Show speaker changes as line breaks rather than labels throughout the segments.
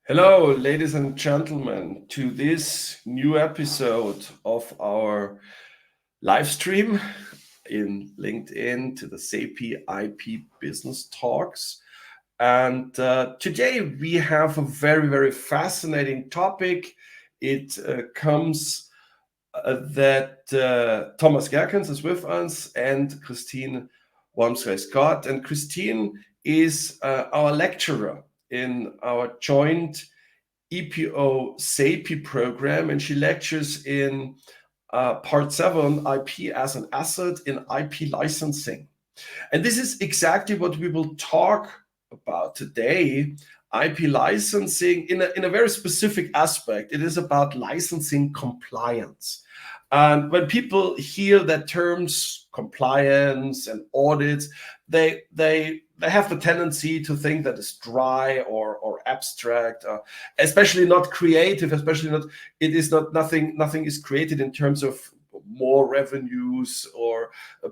Hello, ladies and gentlemen, to this new episode of our live stream in LinkedIn to the SAPI IP Business Talks. And today we have a very fascinating topic. It comes that Tomas Geerkens is with us and Christine Wormsray-Scott. And Christine is our lecturer in our joint EPO SAPI program, and she lectures in part 7, IP as an asset in IP licensing. And this is exactly what we will talk about today. IP licensing in a very specific aspect. It is about licensing compliance. And when people hear that terms compliance and audits, they have the tendency to think that it's dry or abstract, especially not creative, especially not, it is not, nothing is created in terms of more revenues or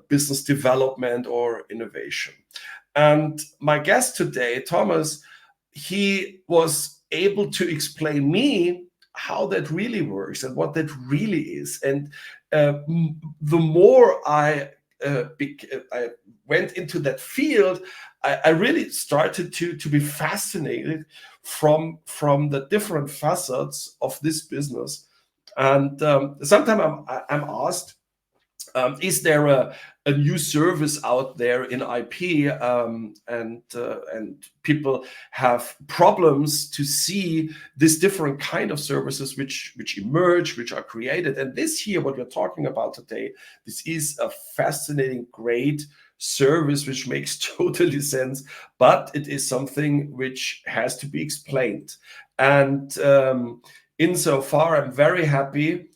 business development or innovation. And my guest today, Thomas, he was able to explain me how that really works and what that really is. And the more I went into that field, I really started to be fascinated from the different facets of this business. And sometimes I'm asked, is there a new service out there in IP, and people have problems to see this different kind of services which emerge, which are created. And this here, what we're talking about today, this is a fascinating, great service which makes totally sense, but it is something which has to be explained. And insofar, I'm very happy,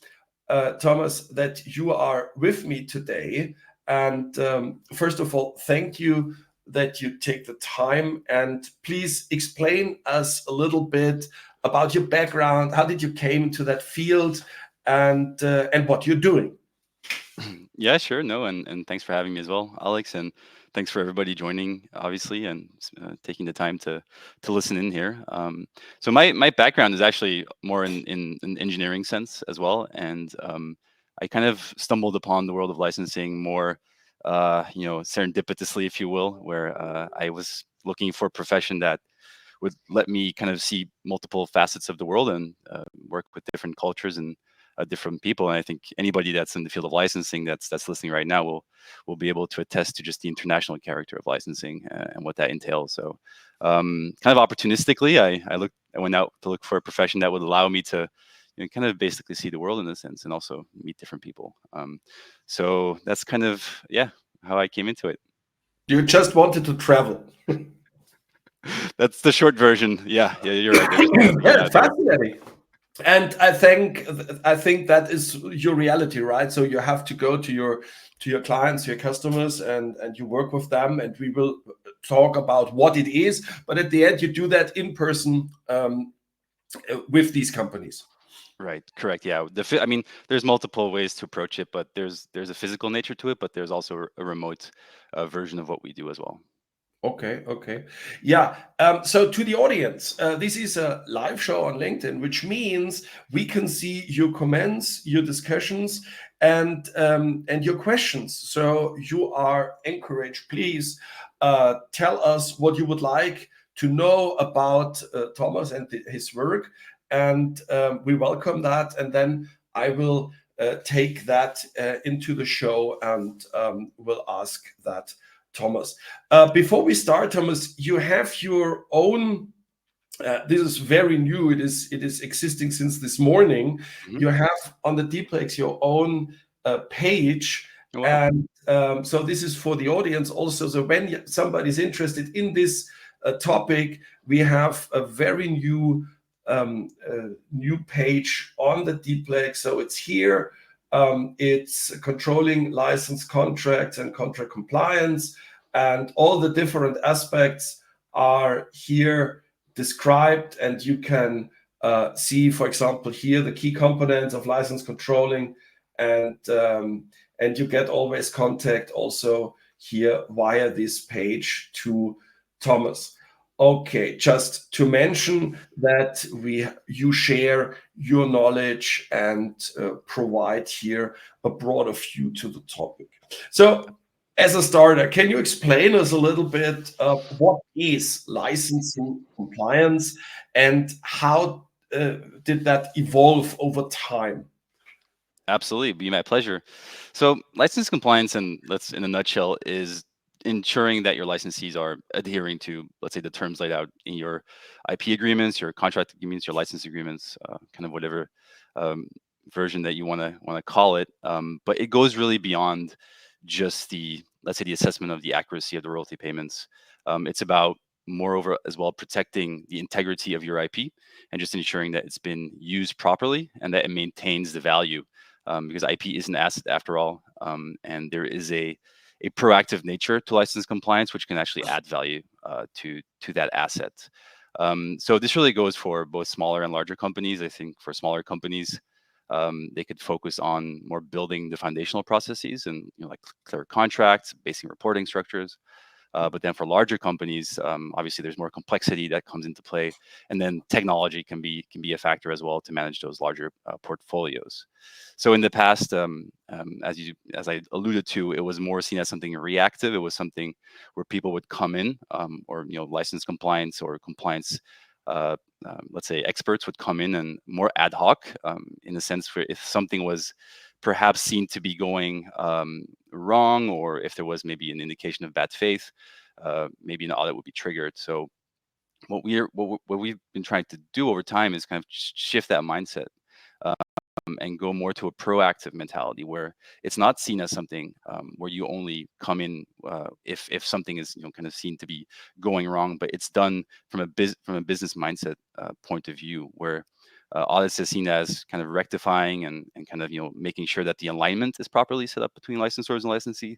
Thomas, that you are with me today. And first of all, thank you that you take the time, and please explain us a little bit about your background. How did you came into that field, and what you're doing?
Yeah, sure. No, and thanks for having me as well, Alex, and thanks for everybody joining, obviously, and taking the time to listen in here. So my background is actually more in an engineering sense as well, and I kind of stumbled upon the world of licensing more, serendipitously, if you will, where I was looking for a profession that would let me kind of see multiple facets of the world and work with different cultures and different people. And I think anybody that's in the field of licensing that's listening right now will be able to attest to just the international character of licensing and what that entails. So, kind of opportunistically, I went out to look for a profession that would allow me to kind of basically see the world in a sense and also meet different people. So that's kind of how I came into it.
You just wanted to travel.
That's the short version. Yeah, you're right. I just wanted to get
Yeah,
out there.
fascinating. And I think that is your reality, right? So you have to go to your clients, your customers, and you work with them, and we will talk about what it is. But at the end, you do that in person, with these companies.
Right. Correct. Yeah. I mean, there's multiple ways to approach it, but there's a physical nature to it, but there's also a remote version of what we do as well.
Okay. Yeah. So to the audience, this is a live show on LinkedIn, which means we can see your comments, your discussions, and your questions. So you are encouraged. Please tell us what you would like to know about Thomas and his work, and we welcome that. And then I will take that into the show, and will ask that Thomas. Before we start, Thomas, you have your own. This is very new. It is existing since this morning.
Hmm.
You have on the Dplex your own page,
Oh, wow.
and so this is for the audience also. So when somebody's interested in this topic, we have a very new page on the Dplex. So it's here. It's controlling license contracts and contract compliance, and all the different aspects are here described. And you can see, for example, here the key components of license controlling, and you get always contact also here via this page to Thomas. Okay, just to mention that you share your knowledge and provide here a broader view to the topic. So, as a starter, can you explain us a little bit what is licensing compliance and how did that evolve over time?
Absolutely, be my pleasure. So, license compliance, and let's in a nutshell, is ensuring that your licensees are adhering to, let's say, the terms laid out in your IP agreements, your contract agreements, your license agreements, kind of whatever um, version that you want to call it. But it goes really beyond just the, let's say, the assessment of the accuracy of the royalty payments. It's about, moreover, as well, protecting the integrity of your IP and just ensuring that it's been used properly and that it maintains the value, because IP is an asset after all, and there is a proactive nature to license compliance, which can actually add value to that asset. So this really goes for both smaller and larger companies. I think for smaller companies, they could focus on more building the foundational processes and, like clear contracts, basic reporting structures. But then for larger companies, obviously there's more complexity that comes into play, and then technology can be a factor as well to manage those larger portfolios. So in the past, as I alluded to, it was more seen as something reactive. It was something where people would come in, or license compliance or compliance. Let's say experts would come in and more ad hoc, in the sense for if something was perhaps seen to be going wrong, or if there was maybe an indication of bad faith, maybe an audit would be triggered. So what we've been trying to do over time is kind of shift that mindset, and go more to a proactive mentality where it's not seen as something, where you only come in if something is kind of seen to be going wrong, but it's done from a business mindset point of view, where audits is seen as kind of rectifying and kind of making sure that the alignment is properly set up between licensors and licensee,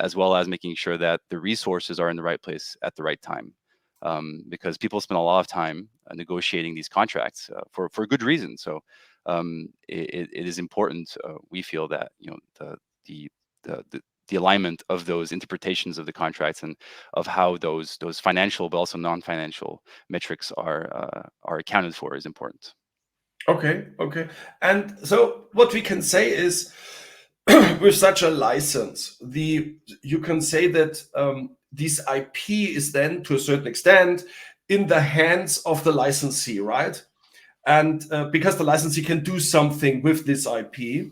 as well as making sure that the resources are in the right place at the right time. Because people spend a lot of time negotiating these contracts for good reason. So it is important, we feel, that the the the the alignment of those interpretations of the contracts and of how those financial but also non-financial metrics are accounted for is important.
Okay, okay. And so what we can say is with such a license, the you can say that this IP is then to a certain extent in the hands of the licensee, right? And because the licensee can do something with this IP,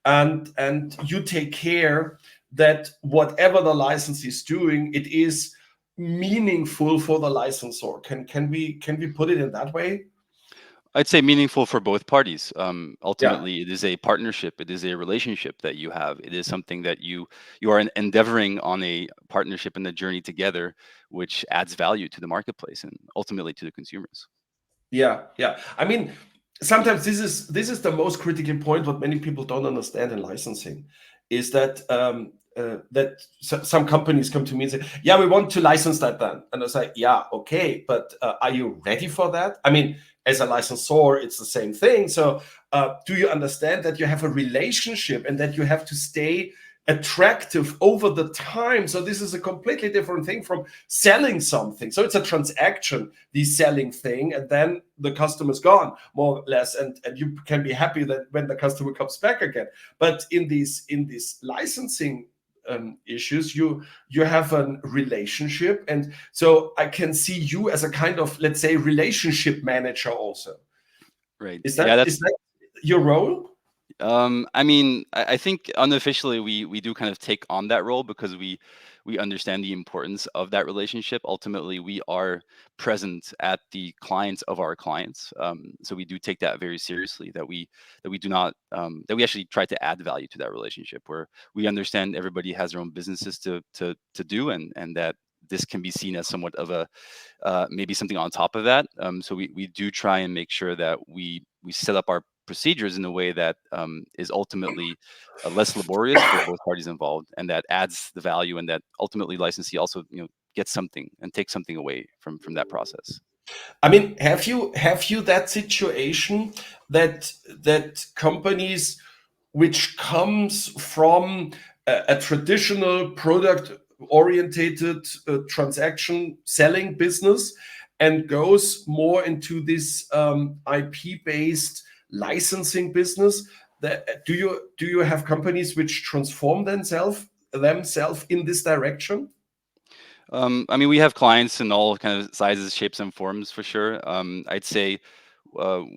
and you take care that whatever the licensee is doing, it is meaningful for the licensor. Can we put it in that way?
I'd say meaningful for both parties.
Yeah.
Ultimately, it is a partnership. It is a relationship that you have. It is something that you are endeavoring on a partnership and a journey together, which adds value to the marketplace and ultimately to the consumers.
Yeah, yeah. I mean, sometimes this is the most critical point. What many people don't understand in licensing is that some companies come to me and say, "Yeah, we want to license that then," and I say, "Yeah, okay, but are you ready for that?" I mean, as a licensor, it's the same thing. So, do you understand that you have a relationship and that you have to stay attractive over the time? So this is a completely different thing from selling something. So it's a transaction, the selling thing, and then the customer's gone, more or less, and you can be happy that when the customer comes back again. But in these licensing issues, you have a relationship, and so I can see you as a kind of, let's say, relationship manager also.
Right.
Is that
Yeah,
is
that's
that your role?
I mean, I think unofficially we do kind of take on that role because we understand the importance of that relationship. Ultimately, we are present at the clients of our clients, so we do take that very seriously. That we do not, that we actually try to add value to that relationship, where we understand everybody has their own businesses to do, and that this can be seen as somewhat of a, maybe something on top of that. So we do try and make sure that we set up our procedures in a way that is ultimately less laborious for both parties involved, and that adds the value, and that ultimately licensee also gets something and takes something away from that process.
I mean, have you that situation that companies which comes from a traditional product orientated transaction selling business and goes more into this IP based licensing business. Do you have companies which transform themselves in this direction?
I mean, we have clients in all kind of sizes, shapes, and forms for sure. I'd say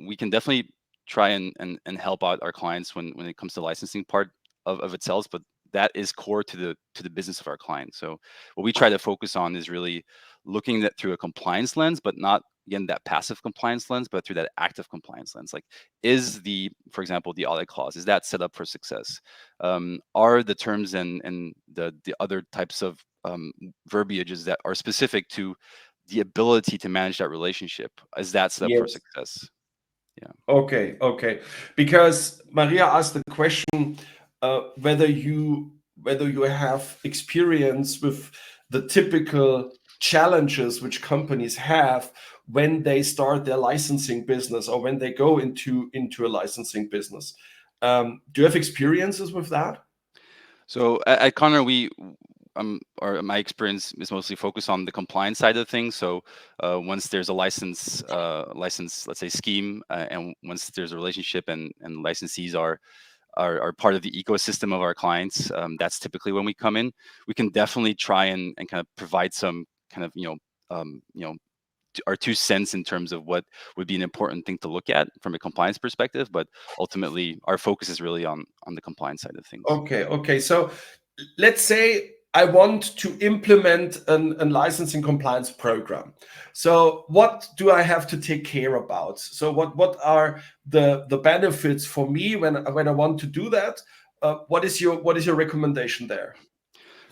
we can definitely try and help out our clients when it comes to licensing part of itself, but that is core to the business of our clients. So what we try to focus on is really looking at through a compliance lens, but not again that passive compliance lens, but through that active compliance lens. Like, is the, for example, the audit clause, is that set up for success? Are the terms and the other types of verbiages that are specific to the ability to manage that relationship, is that set up for
Yes.
success? Yeah.
Okay, okay. Because Maria asked the question whether you have experience with the typical challenges which companies have when they start their licensing business or when they go into a licensing business. Do you have experiences with that?
So at Connor, or my experience is mostly focused on the compliance side of things. So once there's a license, let's say scheme, and once there's a relationship and licensees are part of the ecosystem of our clients, that's typically when we come in. We can definitely try and kind of provide some kind of our 2 cents in terms of what would be an important thing to look at from a compliance perspective, but ultimately our focus is really on the compliance side of things.
Okay, okay. So let's say I want to implement a licensing compliance program. So what do I have to take care about? So what are the benefits for me when I want to do that? What is your recommendation there?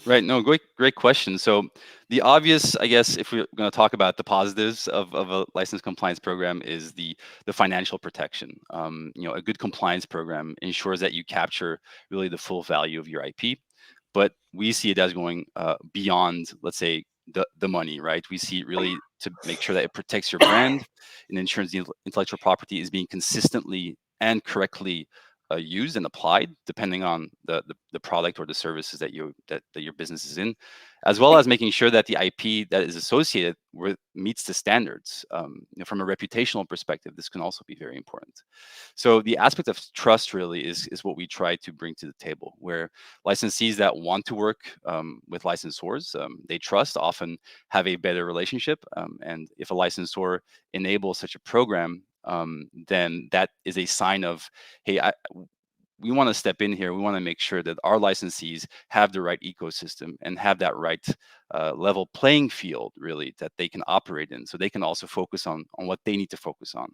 Right. No, great question. So the obvious, I guess, if we're going to talk about the positives of a license compliance program, is the financial protection. A good compliance program ensures that you capture really the full value of your IP, but we see it as going beyond, let's say, the money, right? We see it really to make sure that it protects your brand and ensures the intellectual property is being consistently and correctly used and applied, depending on the product or the services that your business is in, as well as making sure that the IP that is associated with meets the standards. From a reputational perspective, this can also be very important. So the aspect of trust really is what we try to bring to the table, where licensees that want to work with licensors, they trust, often have a better relationship. And if a licensor enables such a program, then that is a sign of, hey, we want to step in here. We want to make sure that our licensees have the right ecosystem and have that right level playing field, really, that they can operate in, so they can also focus on what they need to focus on.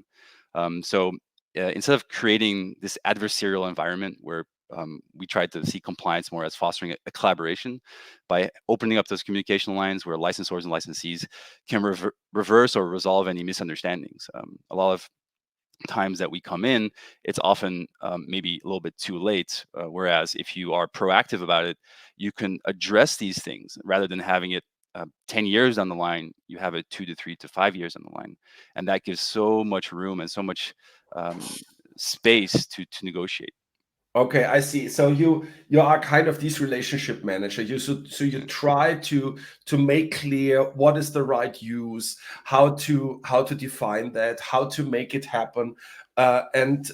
Instead of creating this adversarial environment where we try to see compliance more as fostering a collaboration by opening up those communication lines where licensors and licensees can reverse or resolve any misunderstandings. A lot of times that we come in, it's often maybe a little bit too late. Whereas if you are proactive about it, you can address these things rather than having it 10 years down the line. You have it 2 to 3 to 5 years down the line. And that gives so much room and so much um, space to negotiate.
Okay, I see. So you are kind of this relationship manager. You
Yeah.
try to make clear what is the right use, how to define that, how to make it happen, and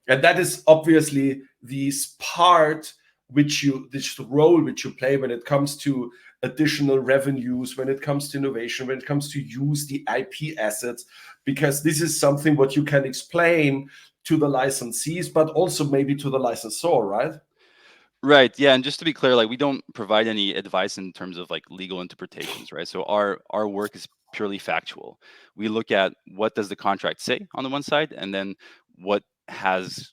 that is obviously this part this role which you play when it comes to additional revenues, when it comes to innovation, when it comes to use the IP assets, because this is something what you can explain to the licensees, but also maybe to the licensor, right?
Right. Yeah. And just to be clear, like, we don't provide any advice in terms of like legal interpretations, right? So our work is purely factual. We look at what does the contract say on the one side, and then what has,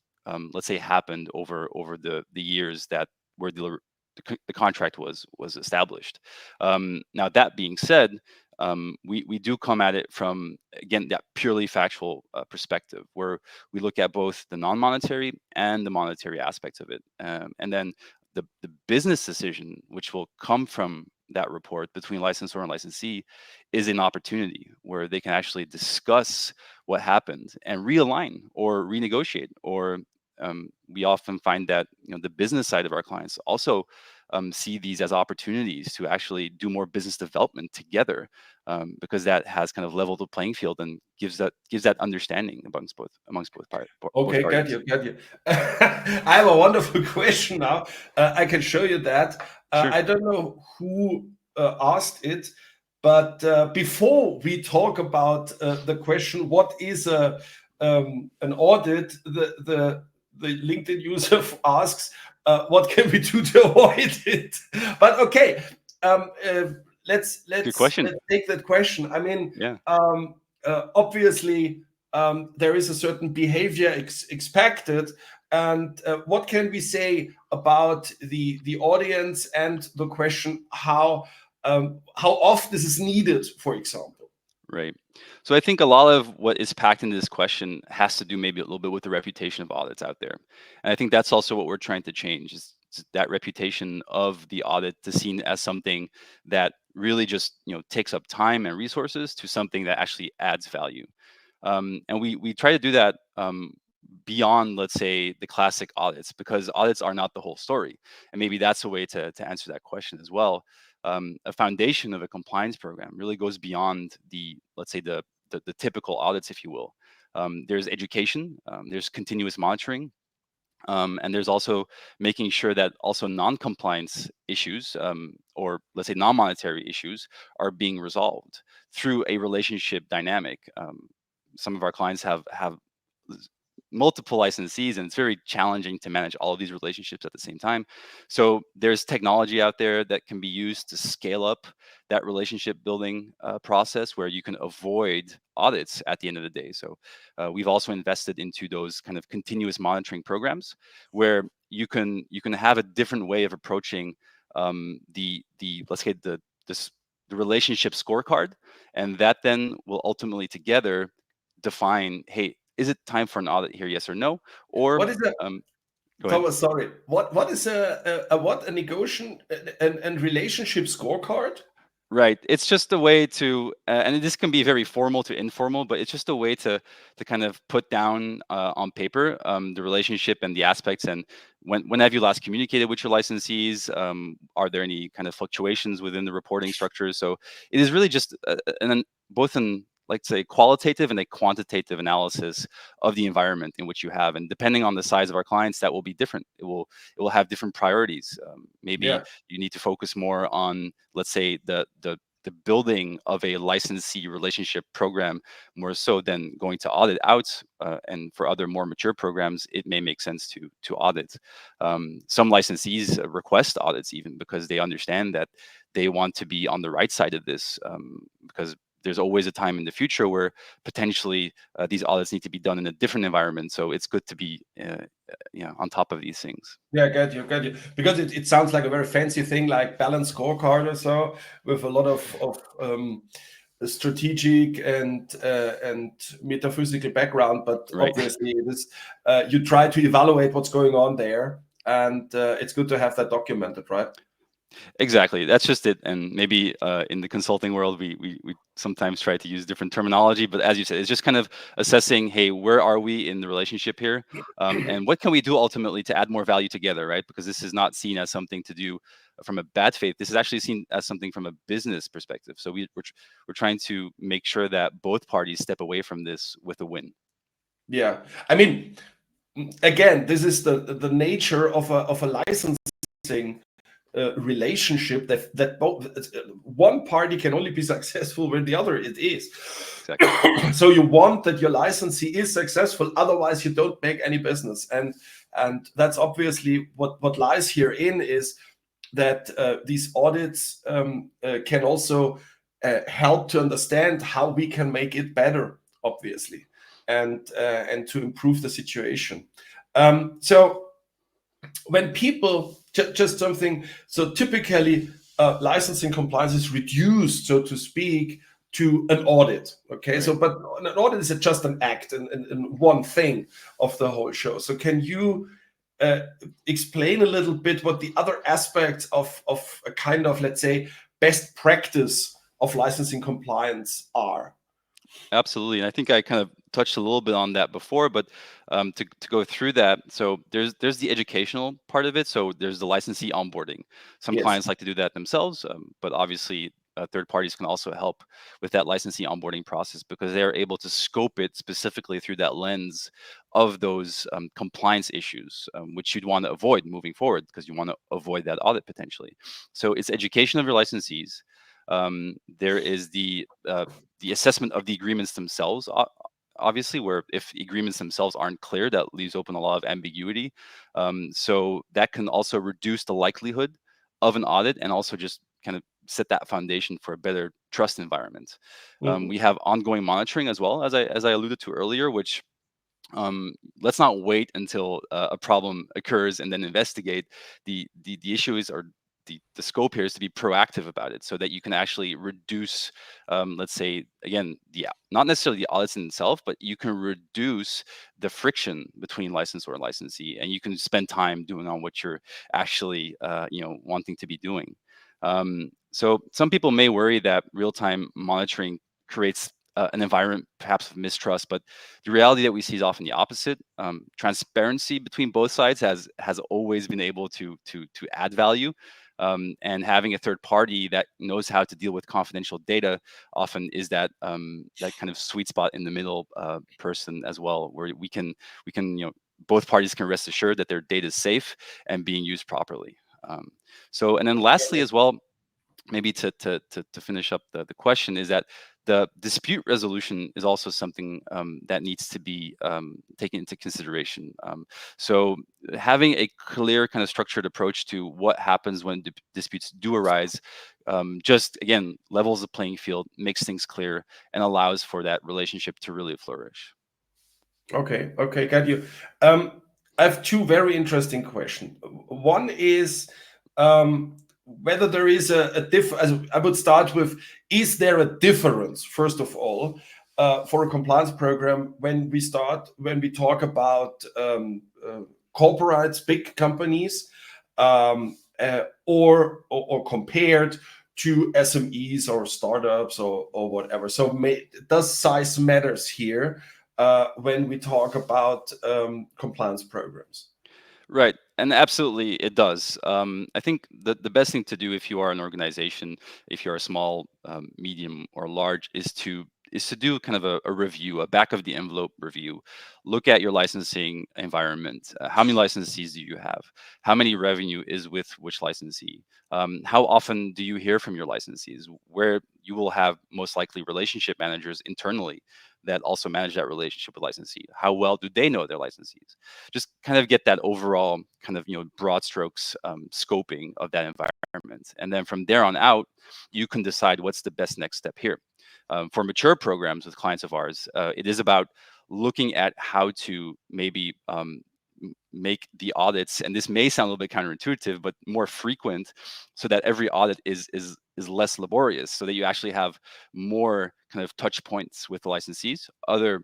let's say, happened over the years that where the contract was established. Now that being said, we do come at it from, again, that purely factual perspective, where we look at both the non-monetary and the monetary aspects of it, and then the business decision which will come from that report between licensor and licensee is an opportunity where they can actually discuss what happened and realign or renegotiate or we often find that the business side of our clients also see these as opportunities to actually do more business development together, because that has kind of leveled the playing field and gives that understanding both
Okay, got
parties.
you, got you. I have a wonderful question now. I can show you that.
Sure.
I don't know who asked it, but before we talk about the question, what is an audit? The LinkedIn user asks, what can we do to avoid it? But okay, um, uh, let's
Good
let's
question.
let's take that question. I mean,
Yeah.
obviously there is a certain behavior expected. And what can we say about the audience and the question how often this is needed, for example?
Right. So I think a lot of what is packed into this question has to do maybe a little bit with the reputation of audits out there. And I think that's also what we're trying to change is that reputation of the audit to seen as something that really just, takes up time and resources to something that actually adds value. And we try to do that beyond, let's say, the classic audits, because audits are not the whole story. And maybe that's a way to answer that question as well. A foundation of a compliance program really goes beyond the, let's say, the typical audits, if you will. There's education, there's continuous monitoring, and there's also making sure that also non-compliance issues, or let's say non-monetary issues, are being resolved through a relationship dynamic. Some of our clients have multiple licensees, and it's very challenging to manage all of these relationships at the same time. So there's technology out there that can be used to scale up that relationship building process, where you can avoid audits at the end of the day. So we've also invested into those kind of continuous monitoring programs, where you can have a different way of approaching the let's say the relationship scorecard, and that then will ultimately together define, hey, is it time for an audit here, yes or no? Or
What is a
um, go ahead.
Thomas, sorry, what is a negotiation and relationship scorecard?
Right. It's just a way to, and this can be very formal to informal, but it's just a way to kind of put down on paper the relationship and the aspects, and when have you last communicated with your licensees? Are there any kind of fluctuations within the reporting structures? So it is really just both an, like, say, qualitative and a quantitative analysis of the environment in which you have, and depending on the size of our clients, that will be different. It will have different priorities. Maybe
Yeah.
you need to focus more on, let's say, the building of a licensee relationship program, more so than going to audit out. And for other more mature programs, it may make sense to audit. Some licensees request audits even because they understand that they want to be on the right side of this, because there's always a time in the future where potentially these audits need to be done in a different environment. So it's good to be on top of these things.
Yeah, got you. Because it sounds like a very fancy thing, like balanced scorecard or so, with a lot of strategic and metaphysical background. But
Right.
obviously, it is you try to evaluate what's going on there, and it's good to have that documented, right?
Exactly. That's just it. And maybe in the consulting world, we sometimes try to use different terminology. But as you said, it's just kind of assessing, hey, where are we in the relationship here? And what can we do ultimately to add more value together, right? Because this is not seen as something to do from a bad faith. This is actually seen as something from a business perspective. So we're trying to make sure that both parties step away from this with a win.
Yeah, I mean, again, this is the nature of a licensing relationship, that both one party can only be successful when the other it is.
Exactly.
So you want that your licensee is successful, otherwise you don't make any business. And that's obviously what lies here in is that these audits can also help to understand how we can make it better, obviously, and to improve the situation. So when people just something, so typically licensing compliance is reduced, so to speak, to an audit. Okay,
Right.
so but an audit is just an act and one thing of the whole show. So can you explain a little bit what the other aspects of a kind of, let's say, best practice of licensing compliance are?
Absolutely. And I think I kind of touched a little bit on that before, but to go through that, so there's the educational part of it. So there's the licensee onboarding. Some
Yes.
clients like to do that themselves, but obviously third parties can also help with that licensee onboarding process because they're able to scope it specifically through that lens of those compliance issues, which you'd want to avoid moving forward because you want to avoid that audit potentially. So it's education of your licensees. There is the assessment of the agreements themselves, obviously, where if agreements themselves aren't clear, that leaves open a lot of ambiguity. So that can also reduce the likelihood of an audit and also just kind of set that foundation for a better trust environment.
Mhm.
We have ongoing monitoring as well, as I alluded to earlier, which let's not wait until a problem occurs and then investigate. The issue is, or the scope here is to be proactive about it so that you can actually reduce, let's say, again, not necessarily the audits in itself, but you can reduce the friction between licensor and licensee, and you can spend time doing on what you're actually wanting to be doing. So some people may worry that real-time monitoring creates an environment perhaps of mistrust, but the reality that we see is often the opposite. Transparency between both sides has always been able to add value, and having a third party that knows how to deal with confidential data often is that kind of sweet spot in the middle person as well, where we can both parties can rest assured that their data is safe and being used properly. So, and then lastly as well, maybe to finish up the question, is that the dispute resolution is also something that needs to be taken into consideration. So having a clear kind of structured approach to what happens when disputes do arise, just again levels the playing field, makes things clear, and allows for that relationship to really flourish.
Okay, okay, got you. I have two very interesting questions. One is whether there is a difference. I would start with: is there a difference, first of all, for a compliance program when we talk about corporates, big companies, or compared to SMEs or startups or whatever? So does size matters here when we talk about compliance programs?
Right. And absolutely, it does. I think the best thing to do if you are an organization, if you're a small, medium, or large, is to do kind of a review, a back of the envelope review. Look at your licensing environment. How many licensees do you have? How many revenue is with which licensee? How often do you hear from your licensees? Where you will have most likely relationship managers internally that also manage that relationship with licensee. How well do they know their licensees? Just kind of get that overall kind of broad strokes scoping of that environment, and then from there on out, you can decide what's the best next step here. For mature programs with clients of ours, it is about looking at how to maybe make the audits, and this may sound a little bit counterintuitive, but more frequent, so that every audit is less laborious, so that you actually have more kind of touch points with the licensees. Other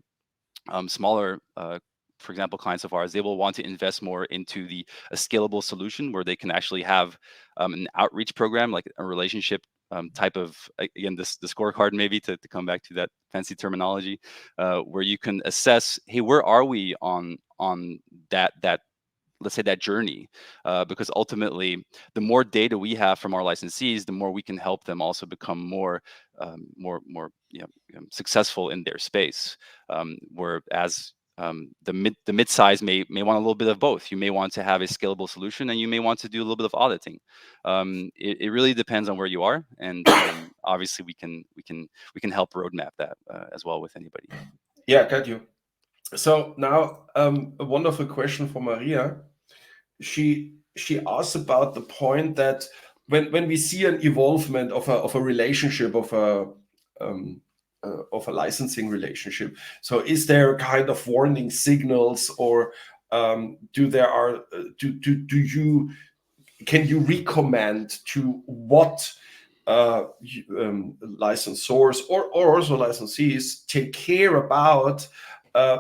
smaller, for example, clients of ours, they will want to invest more into a scalable solution where they can actually have an outreach program, like a relationship type of, again, the scorecard, maybe to come back to that fancy terminology, where you can assess, hey, where are we on that let's say that journey, because ultimately the more data we have from our licensees, the more we can help them also become more successful in their space. Whereas the mid size may want a little bit of both. You may want to have a scalable solution, and you may want to do a little bit of auditing. It really depends on where you are, and obviously we can help roadmap that as well with anybody.
Yeah, got you. So now a wonderful question for Maria. She asks about the point that when we see an evolvement of a relationship of a licensing relationship, so is there kind of warning signals, or do there are do you can you recommend to what licensors or also licensees take care about,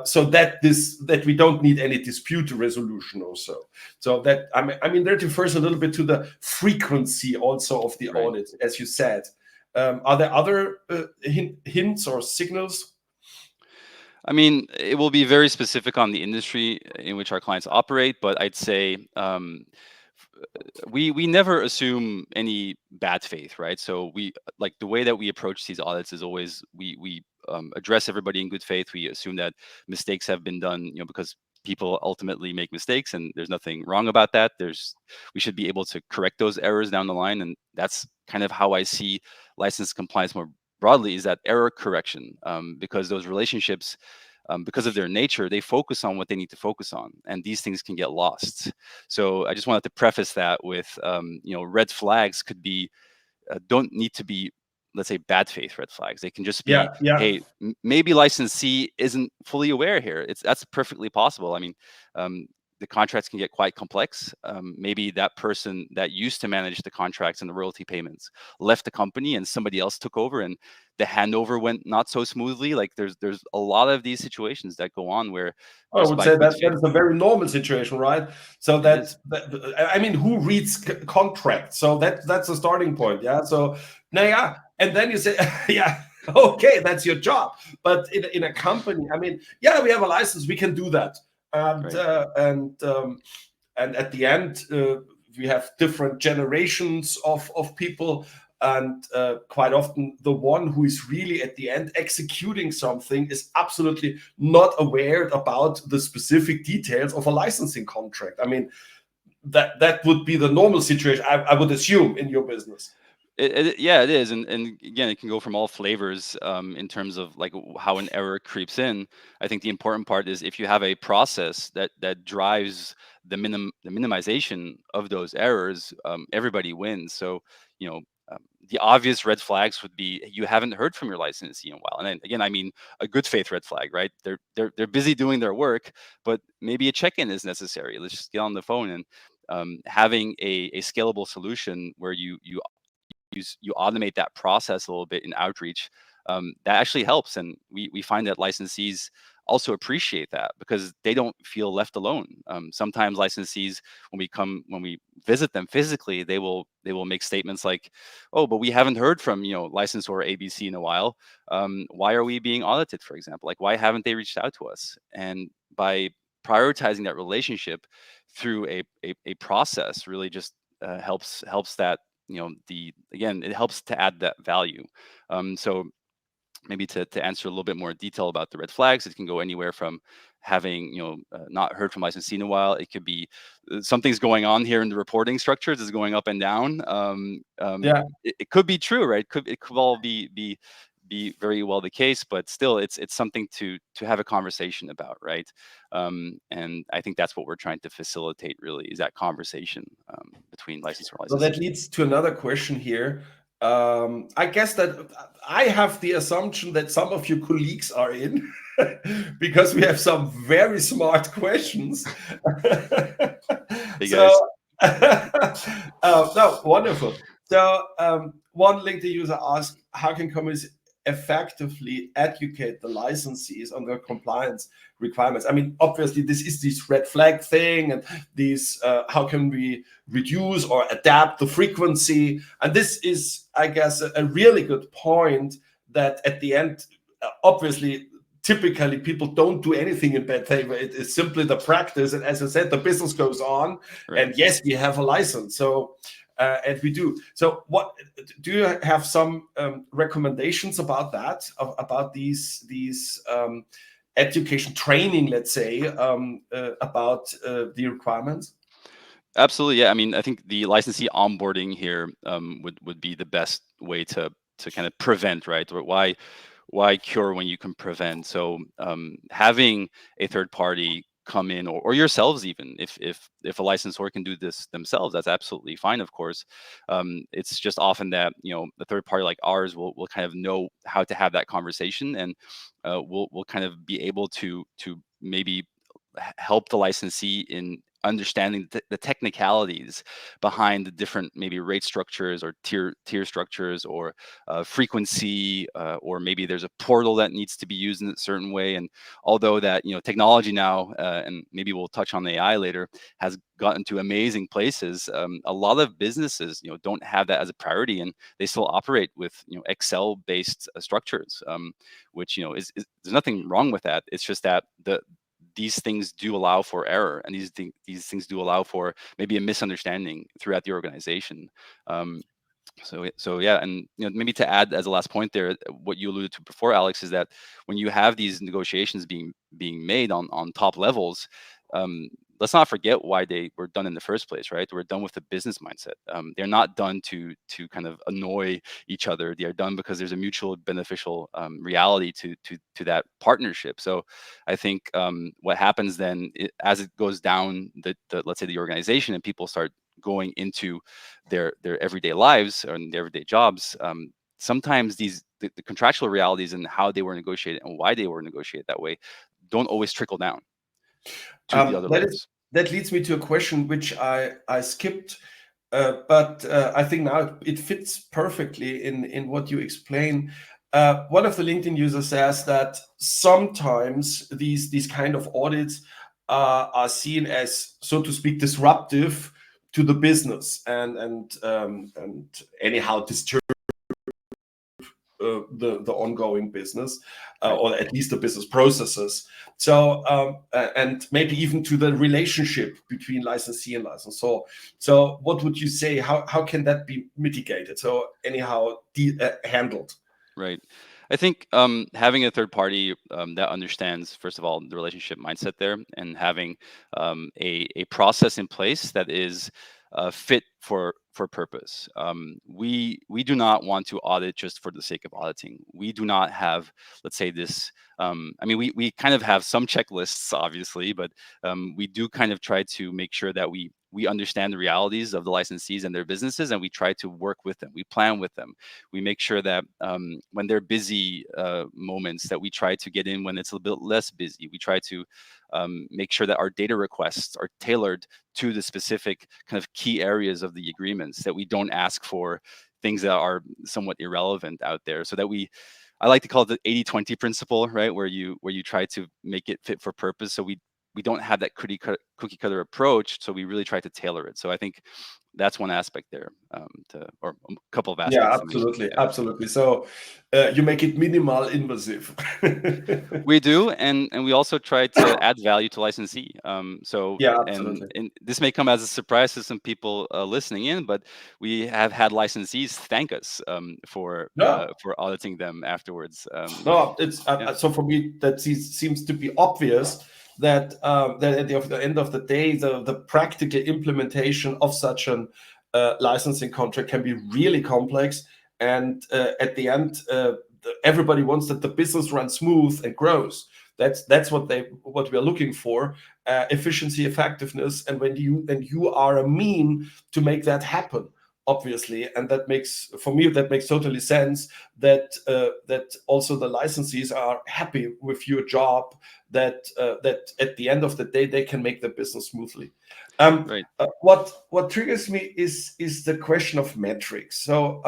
so that we don't need any dispute resolution also. So that I mean that refers a little bit to the frequency also of the
Right.
audit, as you said. Are there other hints or signals?
I mean, it will be very specific on the industry in which our clients operate, but I'd say we never assume any bad faith, right? So we like the way that we approach these audits is always we address everybody in good faith. We assume that mistakes have been done, because people ultimately make mistakes, and there's nothing wrong about that. We should be able to correct those errors down the line, and that's kind of how I see license compliance more broadly, is that error correction, because those relationships, because of their nature, they focus on what they need to focus on, and these things can get lost. So I just wanted to preface that with, red flags could be don't need to be, let's say, bad faith red flags. They can just
Yeah,
be,
yeah.
hey, maybe licensee isn't fully aware here. That's perfectly possible. I mean, um, the contracts can get quite complex. Maybe that person that used to manage the contracts and the royalty payments left the company and somebody else took over, and the handover went not so smoothly. Like there's a lot of these situations that go on where
I
just
would
by
say
good
that that
faith,
is a very normal situation, right? So
it is
I mean, who reads contracts? So that's a starting point, yeah. So now, yeah, and then you say, yeah, okay, that's your job. But in a company, I mean, yeah, we have a license, we can do that, and
right.
and at the end, we have different generations of people, and quite often the one who is really at the end executing something is absolutely not aware about the specific details of a licensing contract. I mean, that would be the normal situation, I would assume, in your business.
Yeah, it is, and again, it can go from all flavors, in terms of like how an error creeps in. I think the important part is if you have a process that drives the minimization of those errors, everybody wins. So, you know, um, the obvious red flags would be you haven't heard from your licensee in a while, and then, again, I mean a good faith red flag, right? They're busy doing their work, but maybe a check-in is necessary. Let's just get on the phone and. Having a scalable solution where you automate that process a little bit in outreach, that actually helps, and we find that licensees also appreciate that because they don't feel left alone. Sometimes licensees, when we visit them physically, they will make statements like, oh, but we haven't heard from licensor ABC in a while. Why are we being audited, for example? Like, why haven't they reached out to us? And by prioritizing that relationship through a process really just helps that, the again, it helps to add that value. So maybe to answer a little bit more detail about the red flags, it can go anywhere from having not heard from licensee in a while. It could be something's going on here in the reporting structures is going up and down.
Yeah.
It could be true, right? It could all be very well the case, but still it's something to have a conversation about, right? And I think that's what we're trying to facilitate, really, is that conversation, between licensor and
So that
licensee.
leads to another question here. I guess that I have the assumption that some of your colleagues are in because we have some very smart questions.
Hey
So,
guys.
no, wonderful. So, one LinkedIn user asked, how can companies effectively educate the licensees on their compliance requirements? I mean, obviously, this is this red flag thing, and these how can we reduce or adapt the frequency? And this is, I guess, a really good point that at the end, obviously, typically people don't do anything in bad favor. It is simply the practice. And as I said, the business goes on.
Right.
And yes, we have a license. So, and we do. So, what do you have some recommendations about that, about these education training, let's say, about the requirements?
Absolutely, yeah. I mean, I think the licensee onboarding here, would be the best way to kind of prevent, right? Or why cure when you can prevent? So, having a third party come in, or yourselves, even if a licensor can do this themselves, that's absolutely fine, of course. It's just often that the third party like ours will kind of know how to have that conversation, and we'll kind of be able to maybe help the licensee in understanding the technicalities behind the different maybe rate structures or tier structures, or frequency, or maybe there's a portal that needs to be used in a certain way. And although that, technology now, and maybe we'll touch on AI later, has gotten to amazing places, a lot of businesses don't have that as a priority, and they still operate with Excel based structures, which is there's nothing wrong with that. It's just that these things do allow for error, and these things do allow for maybe a misunderstanding throughout the organization. um, so yeah, and maybe to add as a last point there, what you alluded to before, Alex, is that when you have these negotiations being made on top levels, um, let's not forget why they were done in the first place, right? They were done with a business mindset. They're not done to kind of annoy each other. They are done because there's a mutual beneficial reality to that partnership. So I think what happens then, as it goes down the let's say the organization, and people start going into their everyday lives and their everyday jobs, sometimes the contractual realities and how they were negotiated and why they were negotiated that way don't always trickle down to the other
That is
layers.
that leads me to a question which I skipped, but I think now it fits perfectly in what you explain. One of the LinkedIn users says that sometimes these kind of audits are seen as, so to speak, disruptive to the business, and anyhow disturb the ongoing business,
Right.
or at least the business processes. So and maybe even to the relationship between licensee and license. So what would you say? How can that be mitigated? So anyhow, handled.
Right. I think having a third party that understands, first of all, the relationship mindset there, and having a process in place that is fit for purpose. We do not want to audit just for the sake of auditing. We do not have, let's say, this. I mean, we kind of have some checklists, obviously, but we do kind of try to make sure that we understand the realities of the licensees and their businesses, and we try to work with them. We plan with them. We make sure that when they're busy moments, that we try to get in when it's a little bit less busy. We try to make sure that our data requests are tailored to the specific kind of key areas of the agreements, that we don't ask for things that are somewhat irrelevant out there, so that I like to call it the 80-20 principle, right? Where you try to make it fit for purpose. So we don't have that cookie cutter approach. So we really try to tailor it. So I think that's one aspect there, or a couple of
Yeah,
aspects to mention.
absolutely,
Yeah.
absolutely. So you make it minimal invasive.
We do, and we also try to add value to licensee. So,
Yeah,
and
absolutely.
and this may come as a surprise to some people listening in, but we have had licensees thank us
No,
for auditing them afterwards.
no, it's
Yeah,
so for me that seems to be obvious that that at the end of the day, the practical implementation of such an licensing contract can be really complex, and at the end, everybody wants that the business runs smooth and grows. That's what we are looking for: efficiency, effectiveness, and when you are a mean to make that happen, obviously, and that makes totally sense that also the licensees are happy with your job, that at the end of the day they can make the business smoothly.
right.
What triggers me is the question of metrics. So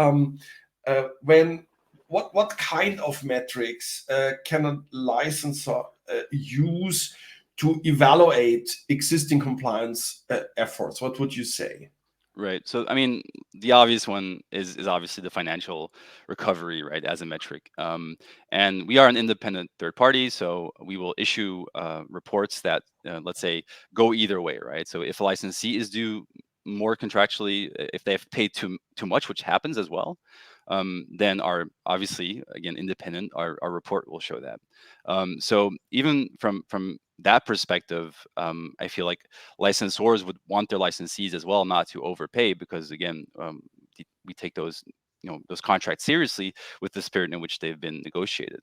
when what kind of metrics can a licensor use to evaluate existing compliance efforts? What would you say?
Right. So, I mean, the obvious one is obviously the financial recovery, right, as a metric. And we are an independent third party, so we will issue reports that, let's say, go either way, right? So, if a licensee is due more contractually, if they have paid too much, which happens as well, then our obviously, again, independent, our report will show that. So, even from that perspective, I feel like licensors would want their licensees as well not to overpay, because again, we take those contracts seriously with the spirit in which they've been negotiated.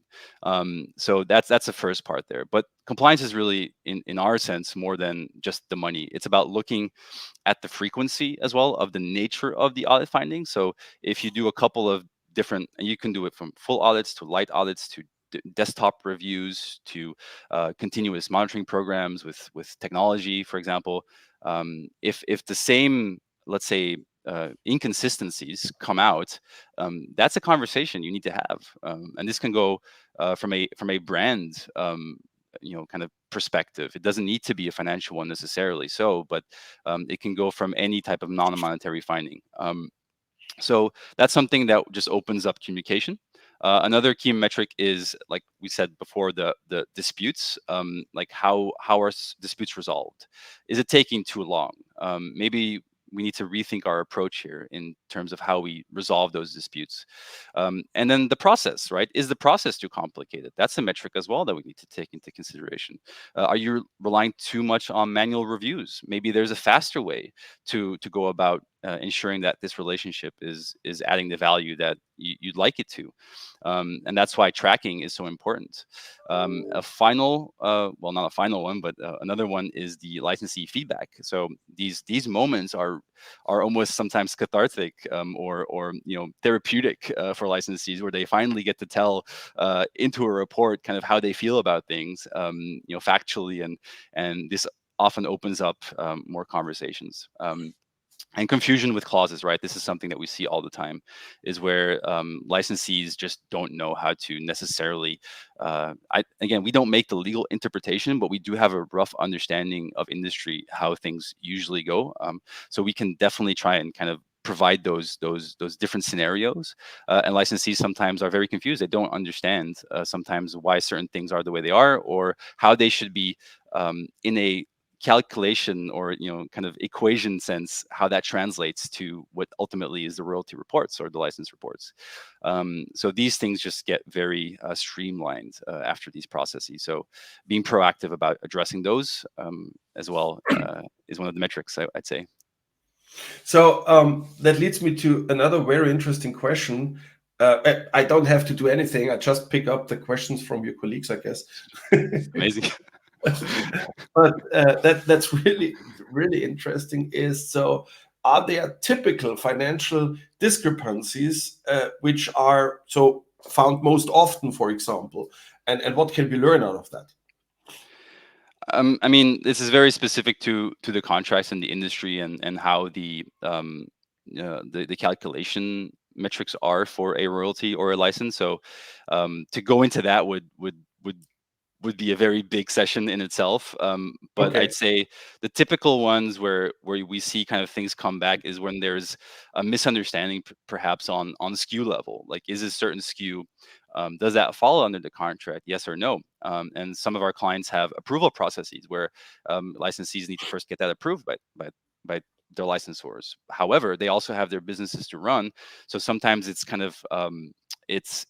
So that's the first part there. But compliance is really, in our sense, more than just the money. It's about looking at the frequency as well of the nature of the audit findings. So if you do a couple of different, and you can do it from full audits to light audits to desktop reviews to continuous monitoring programs with technology, for example. If the same, let's say, inconsistencies come out, that's a conversation you need to have, and this can go from a brand, kind of perspective. It doesn't need to be a financial one necessarily, but it can go from any type of non-monetary finding. So that's something that just opens up communication. Another key metric is, like we said before, the disputes. Like how are disputes resolved? Is it taking too long? Maybe we need to rethink our approach here in terms of how we resolve those disputes. And then the process, right? Is the process too complicated? That's a metric as well that we need to take into consideration. Are you relying too much on manual reviews? Maybe there's a faster way to go about ensuring that this relationship is adding the value that you'd like it to, and that's why tracking is so important. A final, well, not a final one, but another one is the licensee feedback. So these moments are almost sometimes cathartic, or therapeutic for licensees, where they finally get to tell into a report kind of how they feel about things, factually, and this often opens up more conversations. And confusion with clauses, right? This is something that we see all the time, is where licensees just don't know how to necessarily. Again, we don't make the legal interpretation, but we do have a rough understanding of industry, how things usually go. So we can definitely try and kind of provide those different scenarios, and licensees sometimes are very confused. They don't understand sometimes why certain things are the way they are, or how they should be in a calculation or kind of equation sense, how that translates to what ultimately is the royalty reports or the license reports. So these things just get very streamlined after these processes. So being proactive about addressing those as well is one of the metrics, I'd say.
So that leads me to another very interesting question. I don't have to do anything. I just pick up the questions from your colleagues, I guess.
Amazing.
But that's really interesting. Is so, are there typical financial discrepancies which are so found most often, for example, and what can we learn out of that?
I mean, this is very specific to the contracts in the industry, and how the calculation metrics are for a royalty or a license. So to go into that would would be a very big session in itself. But
Okay.
I'd say the typical ones where we see kind of things come back is when there's a misunderstanding, perhaps on the SKU level. Like, is a certain SKU, does that fall under the contract? Yes or no? And some of our clients have approval processes where licensees need to first get that approved by their licensors. However, they also have their businesses to run, so sometimes it's kind of it's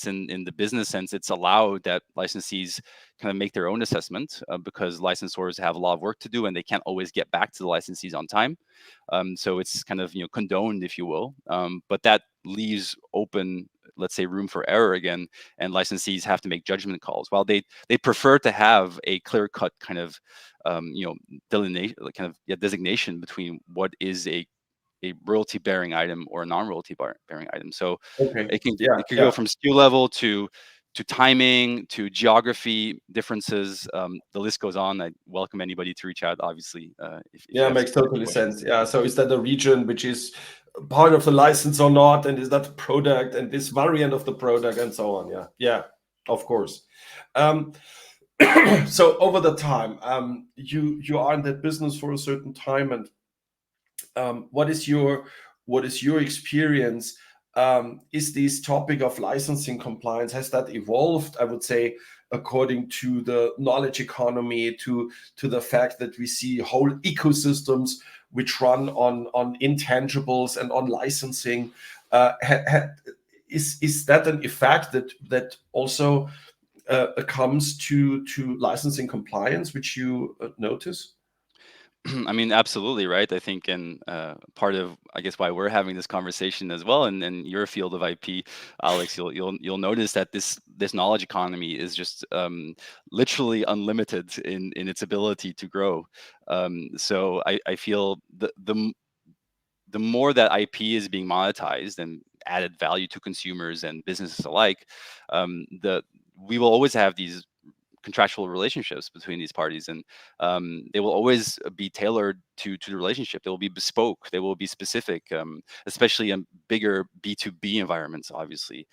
in the business sense, it's allowed that licensees kind of make their own assessment, because licensors have a lot of work to do and they can't always get back to the licensees on time. So it's kind of condoned, if you will, but that leaves open, let's say, room for error again, and licensees have to make judgment calls. While they prefer to have a clear cut kind of delineation, kind of, yeah, designation between what is a royalty bearing item or a non-royalty bearing item. So
Okay.
it can
Yeah.
it could go
Yeah.
from SKU level to timing to geography differences. The list goes on. I welcome anybody to reach out, obviously, if you
Yeah.
have
Makes
specific
totally sense.
questions.
Yeah. So is that a region which is part of the license or not, and is that a product and this variant of the product and so on? Yeah. Yeah. Of course. Um, so over the time, you are in that business for a certain time, and what is your experience? Is this topic of licensing compliance, has that evolved? I would say according to the knowledge economy, to the fact that we see whole ecosystems which run on intangibles and on licensing. Is that an effect that also comes to licensing compliance, which you notice?
I mean, absolutely right. I think, and part of, I guess, why we're having this conversation as well, and your field of IP, Alex, you'll notice that this knowledge economy is just literally unlimited in its ability to grow. So I feel the more that IP is being monetized and added value to consumers and businesses alike, the we will always have these contractual relationships between these parties, and they will always be tailored to the relationship. They will be bespoke. They will be specific, especially in bigger B2B environments, obviously,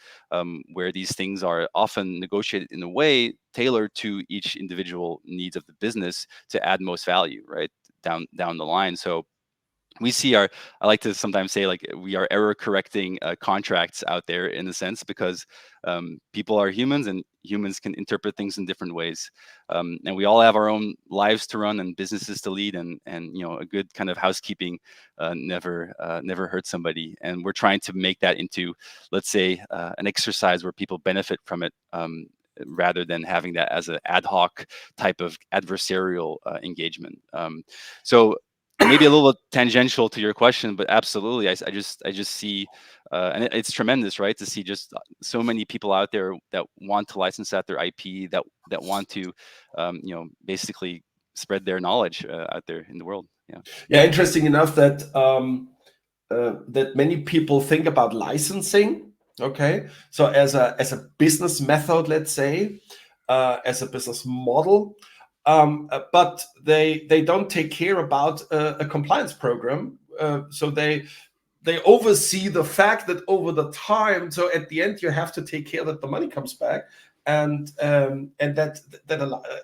where these things are often negotiated in a way tailored to each individual needs of the business to add most value, right, down the line. So we see our, I like to sometimes say, like, we are error correcting contracts out there, in a sense, because people are humans, and humans can interpret things in different ways, and we all have our own lives to run and businesses to lead, and a good kind of housekeeping never hurts somebody, and we're trying to make that into, let's say, an exercise where people benefit from it, rather than having that as an ad hoc type of adversarial engagement. So maybe a little tangential to your question, but absolutely, I just see, and it's tremendous, right, to see just so many people out there that want to license out their IP, that want to, basically spread their knowledge out there in the world. Yeah.
Yeah, interesting enough that that many people think about licensing. Okay, so as a business method, let's say, as a business model, but they don't take care about a compliance program. So they oversee the fact that over the time, so at the end you have to take care that the money comes back, and that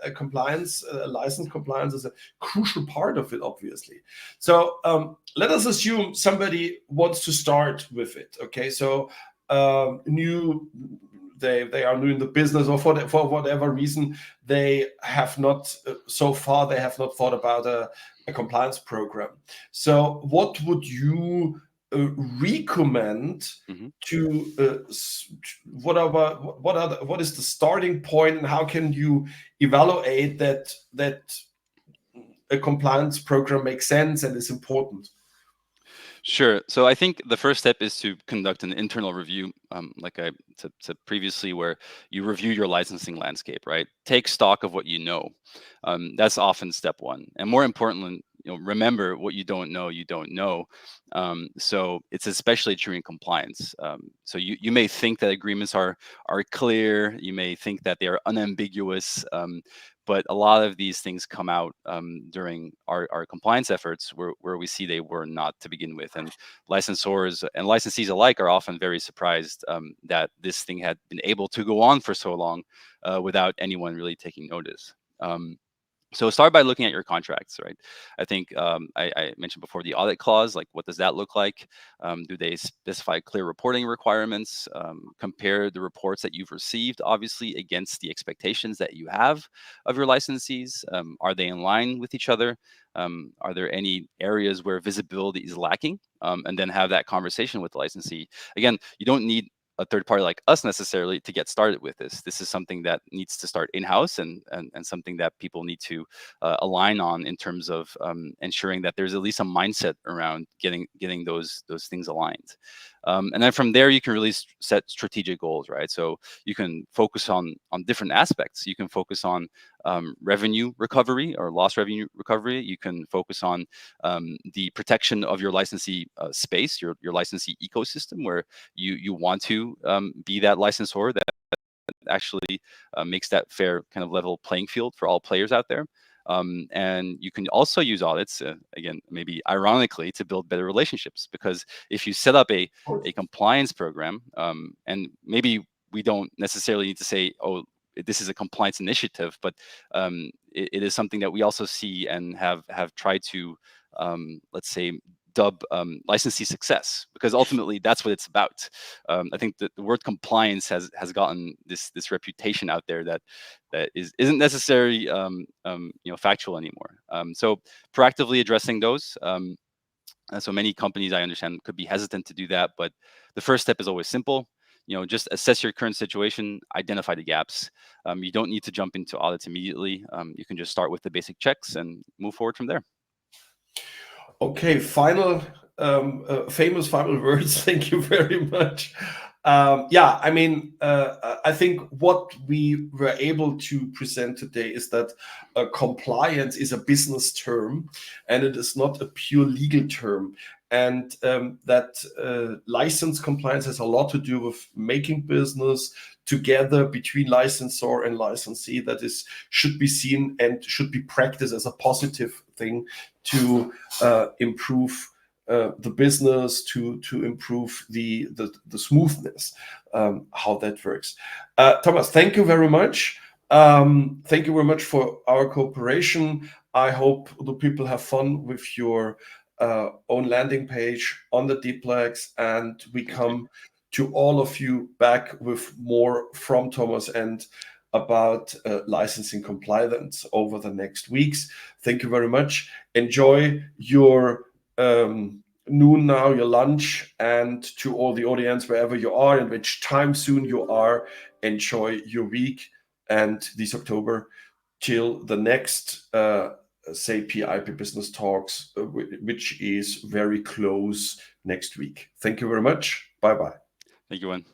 a compliance, a license compliance, is a crucial part of it, obviously. So let us assume somebody wants to start with it. Okay, so new. They are new in the business, or for whatever reason they have not so far they have not thought about a compliance program. So what would you recommend
Mm-hmm.
to what is the starting point, and how can you evaluate that a compliance program makes sense and is important?
Sure. So I think the first step is to conduct an internal review, like I said previously, where you review your licensing landscape, right? Take stock of what you know. That's often step one. And more importantly, remember what you don't know, you don't know. So it's especially true in compliance. So you may think that agreements are clear. You may think that they are unambiguous. But a lot of these things come out during our compliance efforts, where we see they were not to begin with. And licensors and licensees alike are often very surprised that this thing had been able to go on for so long without anyone really taking notice. So start by looking at your contracts, right? I think I mentioned before the audit clause. Like, what does that look like? Do they specify clear reporting requirements? Compare the reports that you've received, obviously, against the expectations that you have of your licensees. Are they in line with each other? Are there any areas where visibility is lacking? And then have that conversation with the licensee. Again, you don't need a third party like us necessarily to get started with this. This is something that needs to start in-house, and something that people need to align on, in terms of ensuring that there's at least a mindset around getting those things aligned. And then from there, you can really set strategic goals, right? So you can focus on different aspects. You can focus on revenue recovery or lost revenue recovery. You can focus on the protection of your licensee space, your licensee ecosystem, where you want to be that licensor that actually makes that fair kind of level playing field for all players out there. And you can also use audits, again, maybe ironically, to build better relationships. Because if you set up a compliance program, and maybe we don't necessarily need to say, oh, this is a compliance initiative, but it is something that we also see and have tried to, let's say, dub licensee success, because ultimately that's what it's about. I think that the word compliance has gotten this reputation out there that isn't necessarily factual anymore. So proactively addressing those. So many companies, I understand, could be hesitant to do that, but the first step is always simple. Just assess your current situation, identify the gaps. You don't need to jump into audits immediately. You can just start with the basic checks and move forward from there.
Okay, famous final words. Thank you very much. Yeah, I mean, I think what we were able to present today is that compliance is a business term, and it is not a pure legal term. and that license compliance has a lot to do with making business together between licensor and licensee. That is should be seen and should be practiced as a positive thing to improve the business, to improve the smoothness, how that works. Thomas, thank you very much. Thank you very much for our cooperation. I hope the people have fun with your own landing page on the Dplex, and we come to all of you back with more from Thomas and about licensing compliance over the next weeks. Thank you very much. Enjoy your noon now, your lunch, and to all the audience, wherever you are, in which time zone you are, enjoy your week and this October till the next SAP IP Business Talks, which is very close next week. Thank you very much. Bye-bye.
Thank you, Juan.